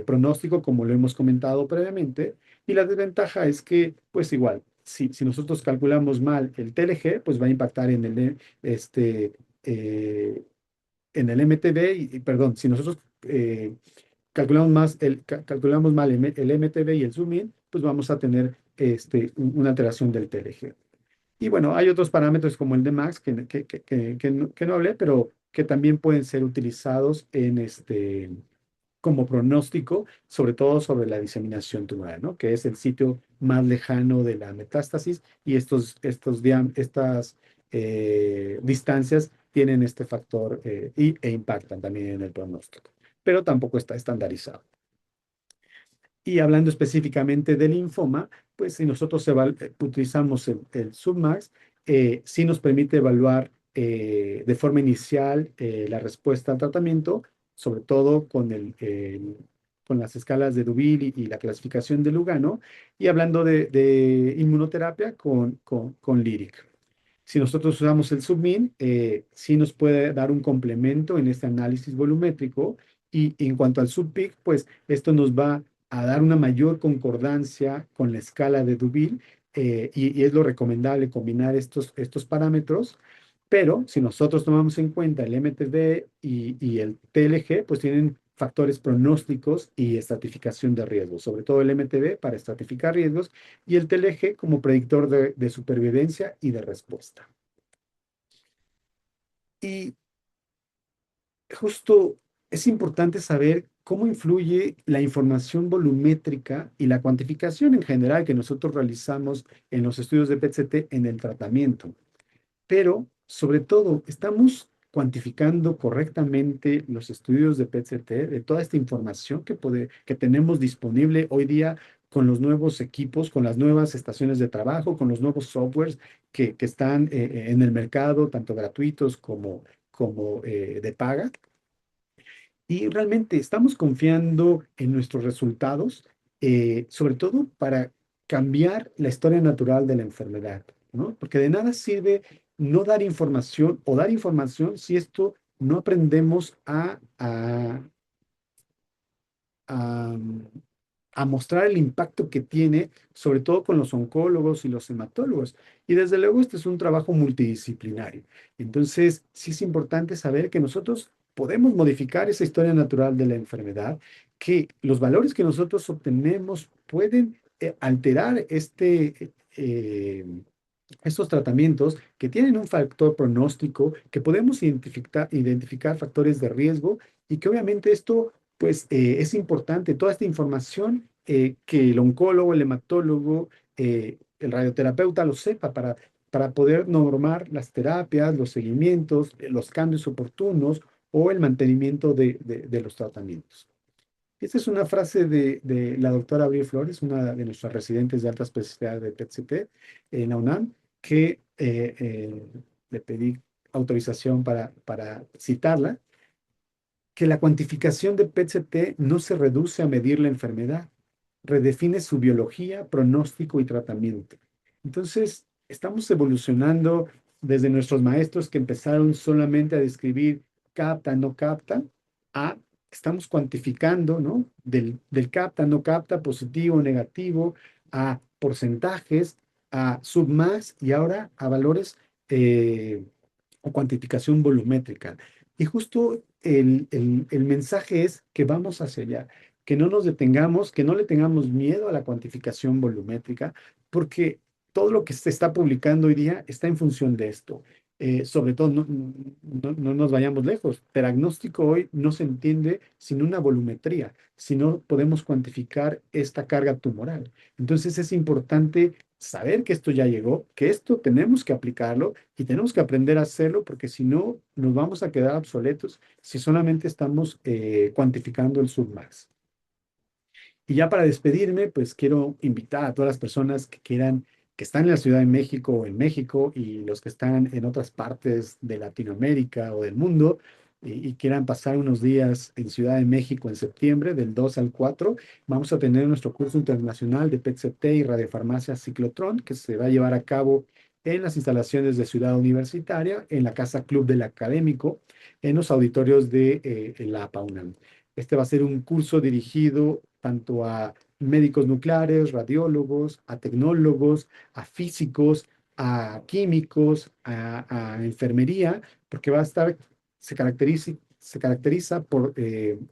pronóstico, como lo hemos comentado previamente. Y la desventaja es que, pues igual, si nosotros calculamos mal el TLG, pues va a impactar eh, en el MTB, perdón, si nosotros calculamos mal el MTB y el zoom in, pues vamos a tener una alteración del TLG. Y bueno, hay otros parámetros como el Dmax que no hablé, pero que también pueden ser utilizados como pronóstico, sobre todo sobre la diseminación tumoral, ¿no? Que es el sitio más lejano de la metástasis, y estas distancias tienen este factor e impactan también en el pronóstico, pero tampoco está estandarizado. Y hablando específicamente del linfoma, pues si nosotros utilizamos el Submax, sí nos permite evaluar de forma inicial la respuesta al tratamiento, sobre todo con las escalas de Duville y la clasificación de Lugano, y hablando de inmunoterapia con LYRIC. Si nosotros usamos el Submin, sí nos puede dar un complemento en este análisis volumétrico, y en cuanto al Subpic, pues esto nos va a dar una mayor concordancia con la escala de Duville, y es lo recomendable combinar estos parámetros. Pero si nosotros tomamos en cuenta el MTD y el TLG, pues tienen factores pronósticos y estratificación de riesgos, sobre todo el MTB para estratificar riesgos, y el TLG como predictor de supervivencia y de respuesta. Y justo es importante saber cómo influye la información volumétrica y la cuantificación en general que nosotros realizamos en los estudios de PET-CT en el tratamiento. Pero, sobre todo, estamos cuantificando correctamente los estudios de PET-CT, de toda esta información que tenemos disponible hoy día con los nuevos equipos, con las nuevas estaciones de trabajo, con los nuevos softwares que están en el mercado, tanto gratuitos como de paga. Y realmente estamos confiando en nuestros resultados, sobre todo para cambiar la historia natural de la enfermedad, ¿no? Porque de nada sirve no dar información o dar información si esto no aprendemos a, a mostrar el impacto que tiene, sobre todo con los oncólogos y los hematólogos. Y desde luego este es un trabajo multidisciplinario. Entonces, sí es importante saber que nosotros podemos modificar esa historia natural de la enfermedad, que los valores que nosotros obtenemos pueden alterar estos tratamientos, que tienen un factor pronóstico, que podemos identificar factores de riesgo, y que obviamente esto pues es importante, toda esta información, que el oncólogo, el hematólogo, el radioterapeuta lo sepa para poder normar las terapias, los seguimientos, los cambios oportunos o el mantenimiento de los tratamientos. Esta es una frase de la doctora Abril Flores, una de nuestras residentes de alta especialidad de PET-CT en la UNAM, que le pedí autorización para citarla, que la cuantificación de PET-CT no se reduce a medir la enfermedad, redefine su biología, pronóstico y tratamiento. Entonces, estamos evolucionando desde nuestros maestros que empezaron solamente a describir capta, no capta, a estamos cuantificando, ¿no? Del capta, no capta, positivo, negativo, a porcentajes, a submax y ahora a valores o cuantificación volumétrica. Y justo el mensaje es que vamos hacia allá, que no nos detengamos, que no le tengamos miedo a la cuantificación volumétrica, porque todo lo que se está publicando hoy día está en función de esto. Sobre todo, no nos vayamos lejos. Diagnóstico hoy no se entiende sin una volumetría, si no podemos cuantificar esta carga tumoral. Entonces es importante saber que esto ya llegó, que esto tenemos que aplicarlo y tenemos que aprender a hacerlo porque si no nos vamos a quedar obsoletos si solamente estamos cuantificando el submax. Y ya para despedirme, pues quiero invitar a todas las personas que quieran, que están en la Ciudad de México o en México y los que están en otras partes de Latinoamérica o del mundo y quieran pasar unos días en Ciudad de México en septiembre, del 2 al 4, vamos a tener nuestro curso internacional de PET-CT y radiofarmacia ciclotrón que se va a llevar a cabo en las instalaciones de Ciudad Universitaria, en la Casa Club del Académico, en los auditorios de la APA-UNAM. Este va a ser un curso dirigido tanto a médicos nucleares, radiólogos, a tecnólogos, a físicos, a químicos, a enfermería, porque va a estar, se caracteriza por,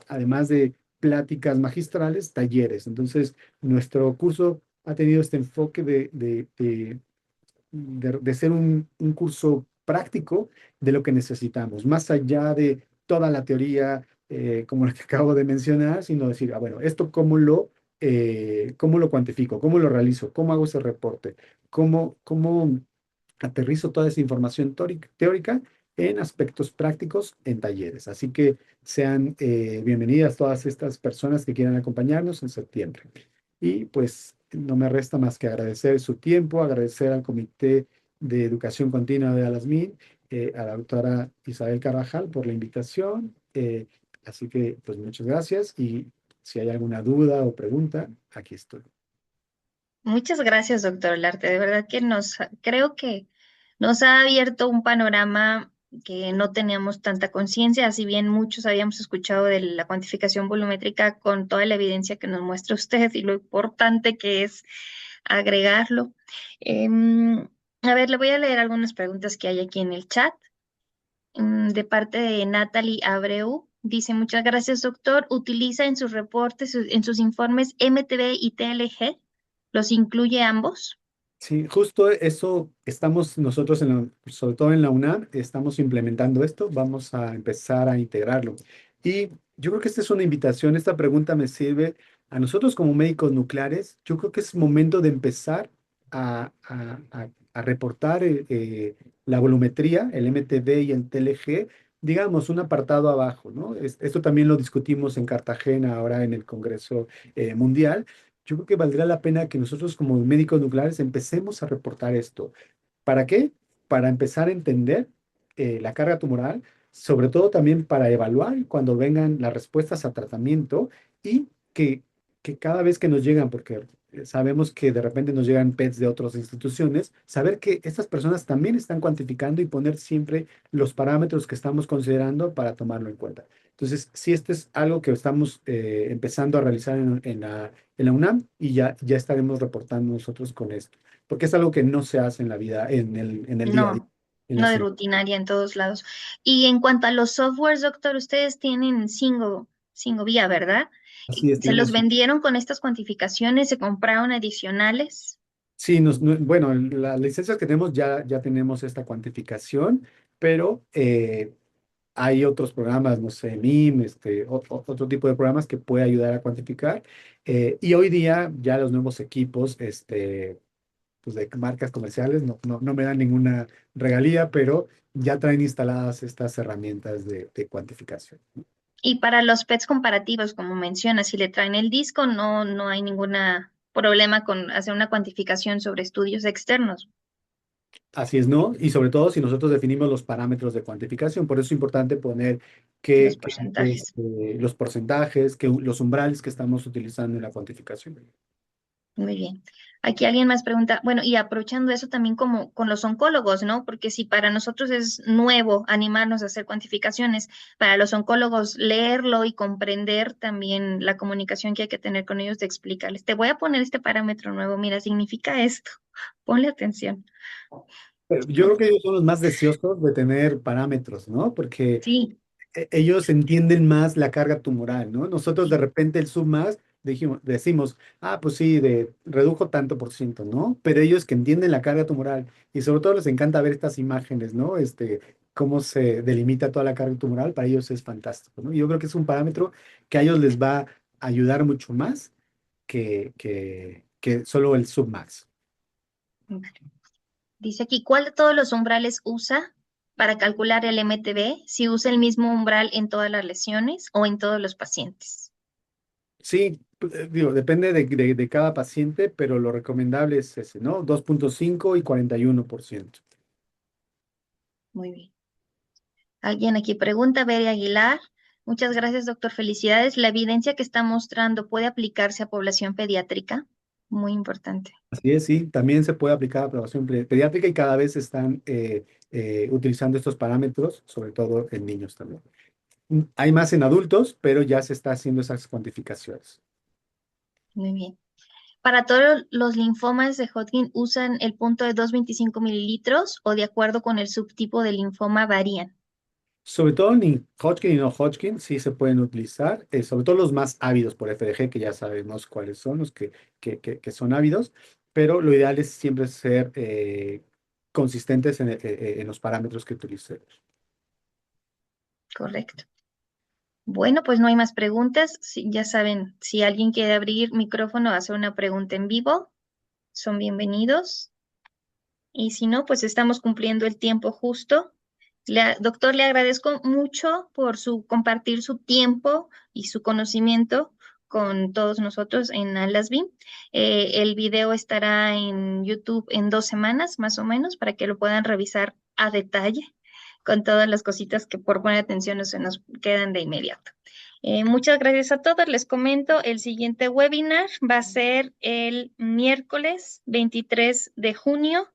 además de pláticas magistrales, talleres. Entonces, nuestro curso ha tenido este enfoque de ser un curso práctico de lo que necesitamos, más allá de toda la teoría como la que acabo de mencionar, sino decir, bueno, esto cómo lo cuantifico, cómo lo realizo, cómo hago ese reporte, cómo aterrizo toda esa información teórica en aspectos prácticos en talleres. Así que sean bienvenidas todas estas personas que quieran acompañarnos en septiembre. Y pues no me resta más que agradecer su tiempo, agradecer al Comité de Educación Continua de Alasmín, a la doctora Isabel Carvajal por la invitación. Así que pues muchas gracias y si hay alguna duda o pregunta, aquí estoy. Muchas gracias, doctor Larte. De verdad que creo que nos ha abierto un panorama que no teníamos tanta conciencia, si bien muchos habíamos escuchado de la cuantificación volumétrica con toda la evidencia que nos muestra usted y lo importante que es agregarlo. A ver, le voy a leer algunas preguntas que hay aquí en el chat. De parte de Natalie Abreu. Dice, muchas gracias, doctor. ¿Utiliza en sus reportes, en sus informes MTB y TLG? ¿Los incluye ambos? Sí, justo eso estamos nosotros, sobre todo en la UNAM, estamos implementando esto, vamos a empezar a integrarlo. Y yo creo que esta es una invitación, esta pregunta me sirve a nosotros como médicos nucleares, yo creo que es momento de empezar a reportar la volumetría, el MTD y el TLG, digamos, un apartado abajo, ¿no? Esto también lo discutimos en Cartagena ahora en el Congreso Mundial. Yo creo que valdría la pena que nosotros como médicos nucleares empecemos a reportar esto. ¿Para qué? Para empezar a entender la carga tumoral, sobre todo también para evaluar cuando vengan las respuestas a tratamiento y que cada vez que nos llegan, porque sabemos que de repente nos llegan PETs de otras instituciones, saber que estas personas también están cuantificando y poner siempre los parámetros que estamos considerando para tomarlo en cuenta. Entonces, sí, esto es algo que estamos empezando a realizar en la UNAM y ya estaremos reportando nosotros con esto, porque es algo que no se hace en la vida, en el día a día. No, En la no de ciudad. rutinaria en todos lados. Y en cuanto a los softwares, doctor, ustedes tienen Singovía, ¿verdad? Así es, ¿Se los tenemos. vendieron con estas cuantificaciones? ¿Se compraron adicionales? Sí, bueno, las licencias que tenemos ya tenemos esta cuantificación, pero hay otros programas, no sé, MIM, otro tipo de programas que puede ayudar a cuantificar. Y hoy día ya los nuevos equipos, pues de marcas comerciales, no me dan ninguna regalía, pero ya traen instaladas estas herramientas de cuantificación. Y para los PETs comparativos, como menciona, si le traen el disco, no hay ningún problema con hacer una cuantificación sobre estudios externos, Así es, ¿no? Y sobre todo si nosotros definimos los parámetros de cuantificación, por eso es importante poner los porcentajes. los porcentajes, que los umbrales que estamos utilizando en la cuantificación. Muy bien. Aquí alguien más pregunta, bueno, y aprovechando eso también como con los oncólogos, ¿no? Porque si para nosotros es nuevo animarnos a hacer cuantificaciones, para los oncólogos leerlo y comprender también la comunicación que hay que tener con ellos de explicarles, te voy a poner este parámetro nuevo, mira, significa esto, ponle atención. Pero yo creo que ellos son los más deseosos de tener parámetros, ¿no? Porque Sí, ellos entienden más la carga tumoral, ¿no? Nosotros de repente el submax decimos, ah, pues sí, redujo tanto por ciento, ¿no? Pero ellos que entienden la carga tumoral y sobre todo les encanta ver estas imágenes, ¿no? Cómo se delimita toda la carga tumoral, para ellos es fantástico, ¿no? Yo creo que es un parámetro que a ellos les va a ayudar mucho más que solo el submax. dice aquí, ¿cuál de todos los umbrales usa para calcular el MTB? Si usa el mismo umbral en todas las lesiones o en todos los pacientes. Sí, digo, depende de cada paciente, pero lo recomendable es ese, ¿no? 2,5 y 41%. Muy bien. Alguien aquí pregunta, Bere Aguilar. Muchas gracias, doctor. Felicidades. La evidencia que está mostrando puede aplicarse a población pediátrica. Muy importante. Así es, sí, también se puede aplicar a aprobación pediátrica y cada vez están utilizando estos parámetros, sobre todo en niños también. Hay más en adultos, pero ya se está haciendo esas cuantificaciones. Muy bien. Para todos los linfomas de Hodgkin, ¿usan el punto de 225 mililitros o de acuerdo con el subtipo de linfoma varían? Sobre todo ni Hodgkin y no Hodgkin sí se pueden utilizar, sobre todo los más ávidos por FDG, que ya sabemos cuáles son los que son ávidos, pero lo ideal es siempre ser consistentes en los parámetros que utilicemos. Correcto. Bueno, pues no hay más preguntas. Ya saben, si alguien quiere abrir micrófono, hacer una pregunta en vivo, son bienvenidos. Y si no, pues estamos cumpliendo el tiempo justo. Doctor, le agradezco mucho por compartir su tiempo y su conocimiento con todos nosotros en Alasbin. El video estará en YouTube en 2 semanas, más o menos, para que lo puedan revisar a detalle con todas las cositas que por buena atención no se nos quedan de inmediato. Muchas gracias a todos. Les comento, el siguiente webinar va a ser el miércoles 23 de junio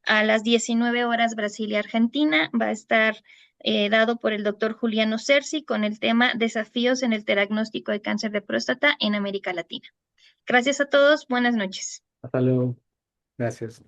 a las 19 horas Brasil y Argentina. Va a estar dado por el doctor Juliano Cerci con el tema Desafíos en el diagnóstico de cáncer de próstata en América Latina. Gracias a todos. Buenas noches. Hasta luego. Gracias.